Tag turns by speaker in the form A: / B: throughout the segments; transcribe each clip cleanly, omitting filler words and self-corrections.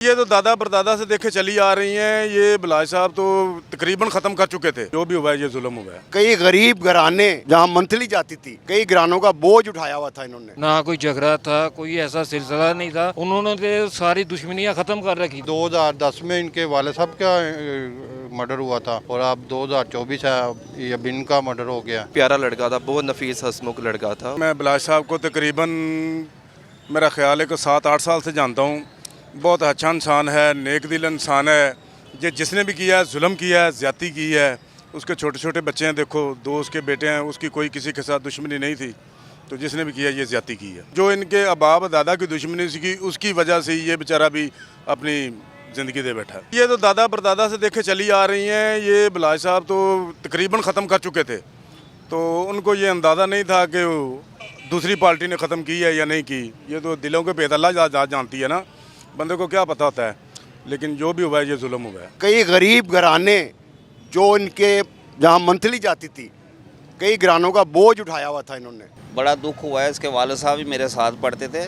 A: یہ تو دادا پردادا سے دیکھے چلی آ رہی ہیں. یہ بلاج صاحب تو تقریباً ختم کر چکے تھے. جو بھی ہوا ہے یہ ظلم ہوا ہے.
B: کئی غریب گھرانے جہاں منتھلی جاتی تھی, کئی گھرانوں کا بوجھ اٹھایا ہوا تھا انہوں نے.
C: نہ کوئی جھگڑا تھا, کوئی ایسا سلسلہ نہیں تھا. انہوں نے ساری دشمنیاں ختم کر رکھی.
D: 2010 میں ان کے والد صاحب کا مرڈر ہوا تھا اور اب 2024 ہے یہ ان کا مرڈر ہو گیا.
E: پیارا لڑکا تھا, بہت نفیس ہسمکھ لڑکا تھا.
A: میں بلاج صاحب کو تقریباً میرا خیال ہے کہ 7-8 سال سے جانتا ہوں. بہت اچھا انسان ہے, نیک دل انسان ہے. یہ جس نے بھی کیا ہے, ظلم کیا ہے, زیادتی کی ہے. اس کے چھوٹے چھوٹے بچے ہیں, دیکھو 2 اس کے بیٹے ہیں. اس کی کوئی کسی کے ساتھ دشمنی نہیں تھی, تو جس نے بھی کیا یہ زیادتی کی ہے. جو ان کے اباب دادا کی دشمنی کی, اس کی وجہ سے یہ بیچارہ بھی اپنی زندگی دے بیٹھا. یہ تو دادا پردادا سے دیکھے چلی آ رہی ہیں. یہ بلاج صاحب تو تقریباً ختم کر چکے تھے, تو ان کو یہ اندازہ نہیں تھا کہ دوسری پارٹی نے ختم کی ہے یا نہیں کی. یہ تو دلوں کے پیت اللہ جانتی ہے نا, بندے کو کیا پتہ ہوتا ہے. لیکن جو بھی ہوا ہے یہ ظلم ہوا ہے.
B: کئی غریب گھرانے جو ان کے جہاں منتھلی جاتی تھی, کئی گھرانوں کا بوجھ اٹھایا ہوا تھا انہوں نے.
F: بڑا دکھ ہوا ہے. اس کے والد صاحب بھی میرے ساتھ پڑھتے تھے,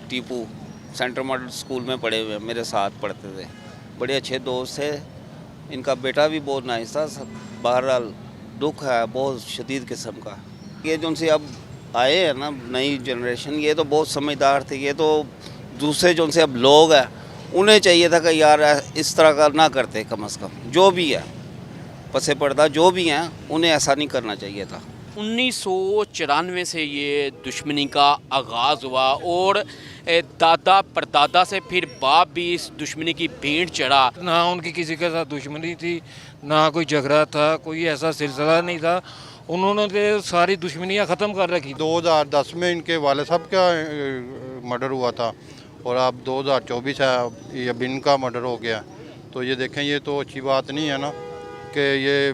F: ٹیپو سینٹرل ماڈل اسکول میں پڑھے ہوئے, میرے ساتھ پڑھتے تھے. بڑے اچھے دوست تھے. ان کا بیٹا بھی بہت نائس تھا. بہرحال دکھ ہے بہت شدید قسم کا. یہ جو ان سے اب آئے ہیں نا نئی جنریشن, یہ تو بہت سمجھدار تھے. یہ تو دوسرے جو ان سے اب لوگ ہیں, انہیں چاہیے تھا کہ یار اس طرح کا نہ کرتے. کم از کم جو بھی ہے پس پردہ جو بھی ہیں, انہیں ایسا نہیں کرنا چاہیے تھا.
G: 1994 سے یہ دشمنی کا آغاز ہوا اور دادا پردادا سے پھر باپ بھی اس دشمنی کی بھینٹ چڑھا.
C: نہ ان کی کسی کے ساتھ دشمنی تھی, نہ کوئی جھگڑا تھا, کوئی ایسا سلسلہ نہیں تھا. انہوں نے ساری دشمنیاں ختم کر رکھی.
D: 2010 میں ان کے والد صاحب کا مرڈر ہوا تھا اور اب 2024 ہے یہ ان کا مرڈر ہو گیا. تو یہ دیکھیں, یہ تو اچھی بات نہیں ہے نا کہ یہ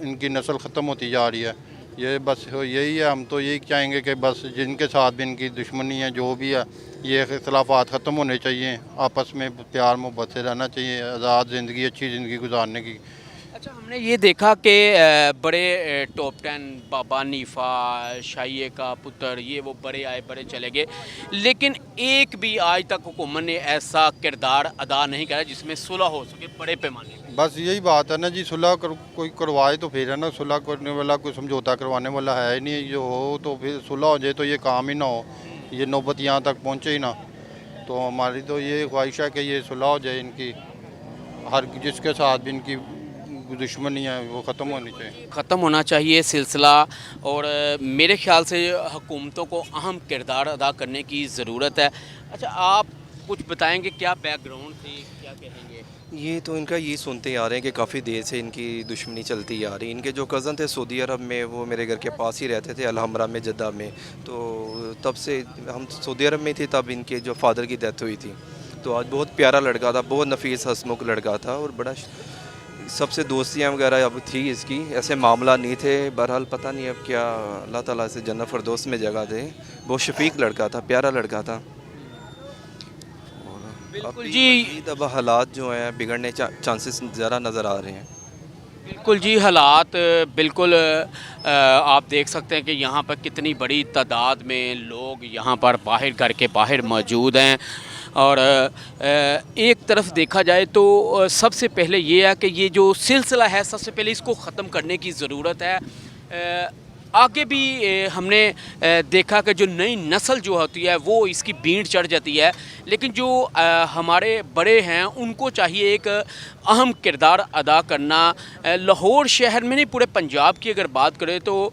D: ان کی نسل ختم ہوتی جا رہی ہے. یہ بس یہی ہے, ہم تو یہی چاہیں گے کہ بس جن کے ساتھ بھی ان کی دشمنی ہے جو بھی ہے, یہ اختلافات ختم ہونے چاہیے. آپس میں پیار محبت سے رہنا چاہیے, آزاد زندگی, اچھی زندگی گزارنے کی.
G: اچھا, ہم نے یہ دیکھا کہ بڑے ٹاپ 10 بابا نیفا, شاہیے کا پتر, یہ وہ بڑے آئے بڑے چلے گئے, لیکن ایک بھی آج تک حکومت نے ایسا کردار ادا نہیں کرا جس میں صلح ہو سکے بڑے پیمانے پہ.
D: بس یہی بات ہے نا جی, صلح کوئی کروائے تو پھر ہے نا. صلح کرنے والا کوئی سمجھوتا کروانے والا ہے ہی نہیں. جو ہو تو پھر صلح ہو جائے تو یہ کام ہی نہ ہو, یہ نوبت یہاں تک پہنچے ہی نہ. تو ہماری تو یہ خواہش ہے کہ یہ صلح ہو جائے ان کی, ہر جس کے ساتھ بھی ان کی دشمنی ہے وہ ختم ہونی چاہیے.
G: ختم ہونا چاہیے سلسلہ. اور میرے خیال سے حکومتوں کو اہم کردار ادا کرنے کی ضرورت ہے. اچھا, آپ کچھ بتائیں گے کیا بیک گراؤنڈ تھی, کیا کہیں گے؟
E: یہ تو ان کا یہ سنتے آ رہے ہیں کہ کافی دیر سے ان کی دشمنی چلتی آ رہی. ان کے جو کزن تھے سعودی عرب میں, وہ میرے گھر کے پاس ہی رہتے تھے, الحمرہ میں, جدہ میں. تو تب سے ہم سعودی عرب میں تھے تب ان کے جو فادر کی ڈیتھ ہوئی تھی. تو آج بہت پیارا لڑکا تھا, بہت نفیس ہسمکھ لڑکا تھا, اور بڑا سب سے دوستیاں وغیرہ اب تھی اس کی. ایسے معاملہ نہیں تھے. بہرحال پتہ نہیں اب کیا, اللہ تعالیٰ سے جنت فردوس میں جگہ دے. بہت شفیق لڑکا تھا, پیارا لڑکا تھا.
G: بالکل جی,
E: اب حالات جو ہیں بگڑنے چانسز زیادہ نظر آ رہے ہیں.
G: بالکل جی, حالات بالکل آپ دیکھ سکتے ہیں کہ یہاں پر کتنی بڑی تعداد میں لوگ یہاں پر باہر گھر کے باہر موجود ہیں. اور ایک طرف دیکھا جائے تو سب سے پہلے یہ ہے کہ یہ جو سلسلہ ہے سب سے پہلے اس کو ختم کرنے کی ضرورت ہے. آگے بھی ہم نے دیکھا کہ جو نئی نسل جو ہوتی ہے وہ اس کی بھینٹ چڑھ جاتی ہے, لیکن جو ہمارے بڑے ہیں ان کو چاہیے ایک اہم کردار ادا کرنا. لاہور شہر میں نہیں, پورے پنجاب کی اگر بات کریں تو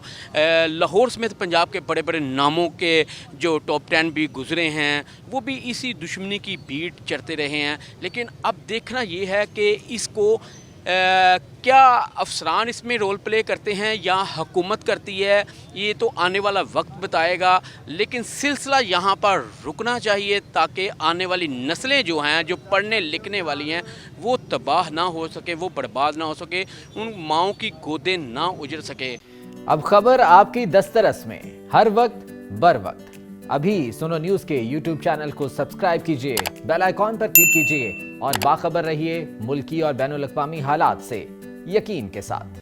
G: لاہور سمیت پنجاب کے بڑے بڑے ناموں کے جو ٹاپ 10 بھی گزرے ہیں وہ بھی اسی دشمنی کی بھینٹ چڑھتے رہے ہیں. لیکن اب دیکھنا یہ ہے کہ اس کو کیا افسران اس میں رول پلے کرتے ہیں یا حکومت کرتی ہے, یہ تو آنے والا وقت بتائے گا. لیکن سلسلہ یہاں پر رکنا چاہیے تاکہ آنے والی نسلیں جو ہیں, جو پڑھنے لکھنے والی ہیں, وہ تباہ نہ ہو سکے, وہ برباد نہ ہو سکے, ان ماؤں کی گودیں نہ اجڑ سکے.
H: اب خبر آپ کی دسترس میں, ہر وقت بر وقت. ابھی سنو نیوز کے یوٹیوب چینل کو سبسکرائب کیجئے, بیل آئیکن پر کلک کیجئے اور باخبر رہیے ملکی اور بین الاقوامی حالات سے یقین کے ساتھ.